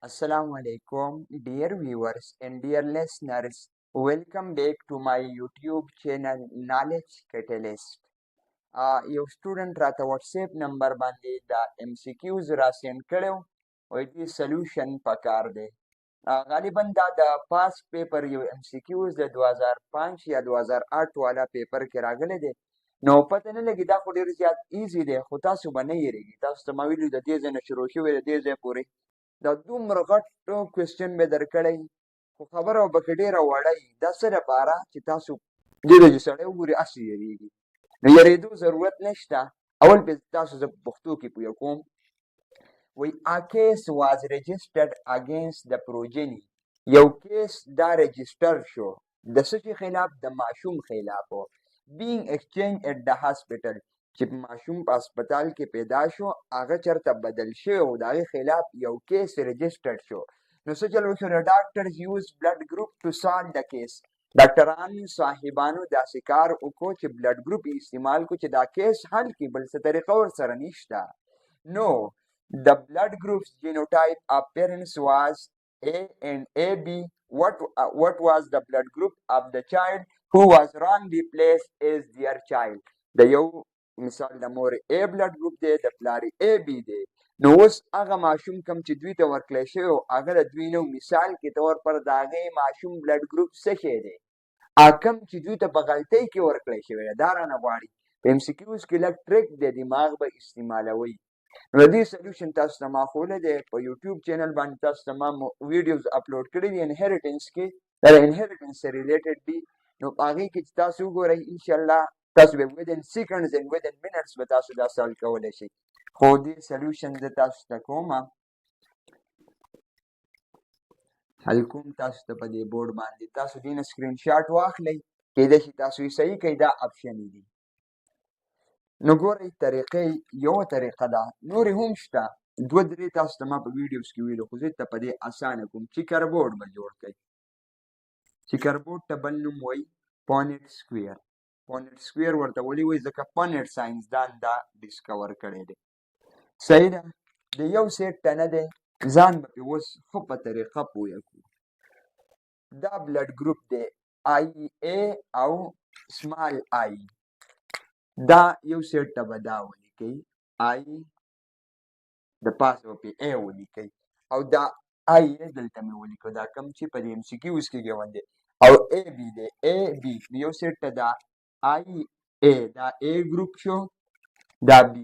Assalamu alaikum, dear viewers and dear listeners. Welcome back to my YouTube channel Knowledge Catalyst. یو سټوډنټ راته واتساپ نمبر باندې دا MCQs را سینډ کړو او دې سولوشن پکار دی. غالبا دا د پاس پیپر یو MCQs د 2005 یا 2008 والا پیپر کې راغلی دی. نو پته نه لګي دا خو ډېر زیات ایزي دی، خو تاسو به نه یېرېږي. تاسو ته ما ویلي د دې ځای نه شروع شوی د دې ځای پورې دا دومره غټ کوېسچن مې درکړی، خو خبره به کې ډېره وړه وي. دا څه لپاره چې تاسو دې ته چې سړی وګوري هسې یېرېږي. نو یېرېدو ضرورت نشته. اول پې تاسو زه په پښتو کې پوه کوم. وایي a case was registered against the progeny. یو کیس دا رجسټر شو د څه شي خلاف؟ د ماشوم خلاف. being exchanged at the hospital چې ماشوم په هسپتال کې پیدا شو هغه چېرته بدل شوی او د هغې خلاف یو کیس رجسټر شو. نو څه چل وشو؟ د ډاکټرز یوز بلډ ګروپ ټو سالو د کیس. ډاکټرانو صاحبانو داسې کار وکړو چې بلډ ګروپ یې استعمال کړو چې دا کیس حل کړي، بل څه طریقه ورسره نشته. نو the blood group's genotype appearance was A and AB. What was the blood group of the child who was wrongly placed as their child? د یو مثال د مور A blood group دی، د پلار AB دی. نو اوس هغه ماشوم کوم چې دوی ته ورکړی شوی و هغه د دوی نه مثال کې طور پر د هغې ماشوم بلډ ګروپ څه شی دی؟ کوم چې دوی ته په غلطۍ کې ورکړی شوی دی دا رانه غواړي. په MCQs کې لږ ټریک دی، دماغ به استعمالوئ. نو د دې سلیوشن تاسو ته ما ښوولی دی په یوټیوب چینل باندې. تاسو ته ما ویډیوز اپلوډ کړي دي انهیریټنس کې، دا د انهیریټنس سره ریلیټډ دي. نو په هغې کې چې تاسو وګورئ انشاءالله تاسو به within seconds and within minutes به تاسو دا سالو کولی شئ. خو دې سلیوشن زه تاسو ته کوم حل کوم تاسو ته په دې بورډ باندې. تاسو دې نه سکرین شاټ واخلئ، کیدای شي تاسو یې صحیح کوئ، دا آپشن دي. نو ګورئ طریقې یوه طریقه ده، نورې هم شته، دوه درې تاسو ته ما په ویډیوز کې ویلو، خو زه ته په دې اسانه کوم. چیکر بورډ به جوړ کړئ. چیکر بورډ ته بل نوم وایي پونیټ سکویر. پونیټ سکویر ورته ولې وایي؟ ځکه پونیټ ساینسدان دا ډسکور کړی دی. صحیح ده. د یو سیټ ته نه دی، ځان به پرې اوس ښه په طریقه پوه کړو. دا بلډ ګروپ دی IA او سمال I. دا یو سیټ ته به دا ولیکئ I، د پاسه به پې A ولیکئ او دا IA دلته مې ولیکو، دا کوم چې په دې MCQs کې ګون دی. او AB دی AB یو سیټ ته دا IA دا A ګروپ شو، دا B،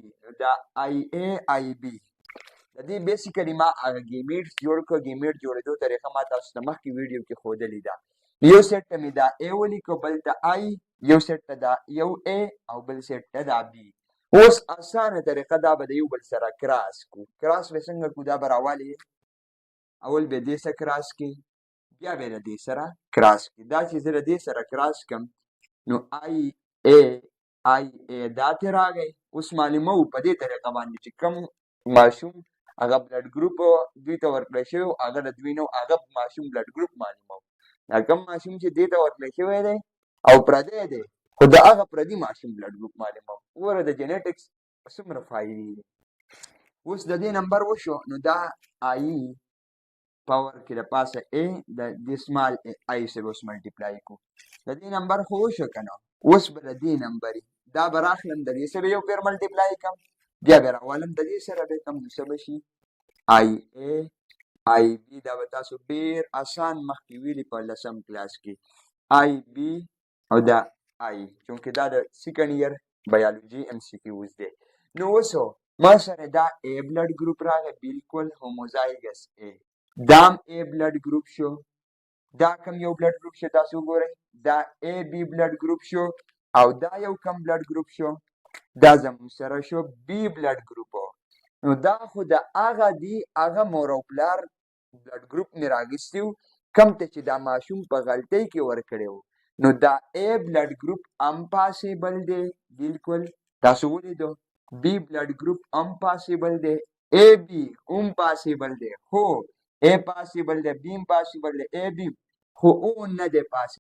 دا IA IB. د دې بیسیکلی ما هغه ګیمیټس جوړ کړو. ګیمیټ جوړېدو طریقه ما تاسو ته مخکې ویډیو کې ښودلې ده. یو سیټ ته مې دا A ولیکو، بل ته I، یو سیټ ته دا یو A او بل سیټ ته دا B. اوس اسانه طریقه دا به د یو بل سره کراس کړو. کراس به څنګه کړو؟ دا به راولې اول به دې سره کراس کړي، بیا به یې د دې سره کراس کړي. دا چې زه د دې سره کراس کړم نو IA دا ترې راغی. اوس معلوموو په دې طریقه باندې چې کوم ماشوم هغه بلډ ګروپ دوی ته ورکړی شوی و هغه د دوی نه هغه ماشوم بلډ ګروپ معلوموو. دا کوم ماشوم چې دې ته ورکړی شوی دی او پردی دی خو د هغه پردي ماشوم بلډ ګروپ معلوموو. وګوره د جینیټکس څومره فایدې دي. اوس د دې نمبر وشو نو دا I پاور کې د پاسه A د دې سمال I سره اوس ملټیپلای کړو. د دې نمبر خو وشو که نه؟ اوس به د دې نمبر دا به راخلم د دې سره یو پیر ملټیپلای کړم، بیا به راولم د دې سره به کړم، نو څه به شي IA IB. دا به تاسو ډېر اسان مخکې ویلي په 10م کلاس کې IB او دا I، چونکې دا د سیکنډ ایئر بایولوجي MCQs دی. نو اوس ما سره دا A بلډ ګروپ راغی، بالکل هوموزایګس A. دام A بلډ ګروپ شو. دا کم یو بلډ ګروپ شو؟ تاسو وګورئ دا AB بلډ ګروپ شو او دا یو کم بلډ ګروپ شو، دا زموږ سره شو B بلډ ګروپ. نو دا خو د هغه دی هغه مور او پلار بلډ ګروپ مې راغیستی و کوم ته چې دا ماشوم په غلطۍ کې ورکړی و. نو دا A بلډ ګروپ هم پاسیبل دی، بالکل تاسو ولیدو. B بلډ ګروپ هم پاسیبل دی، AB هم پاسیبل دی، خو A پاسیبل دی، B هم پاسیبل دی، AB خو O نه دی پاسیبل.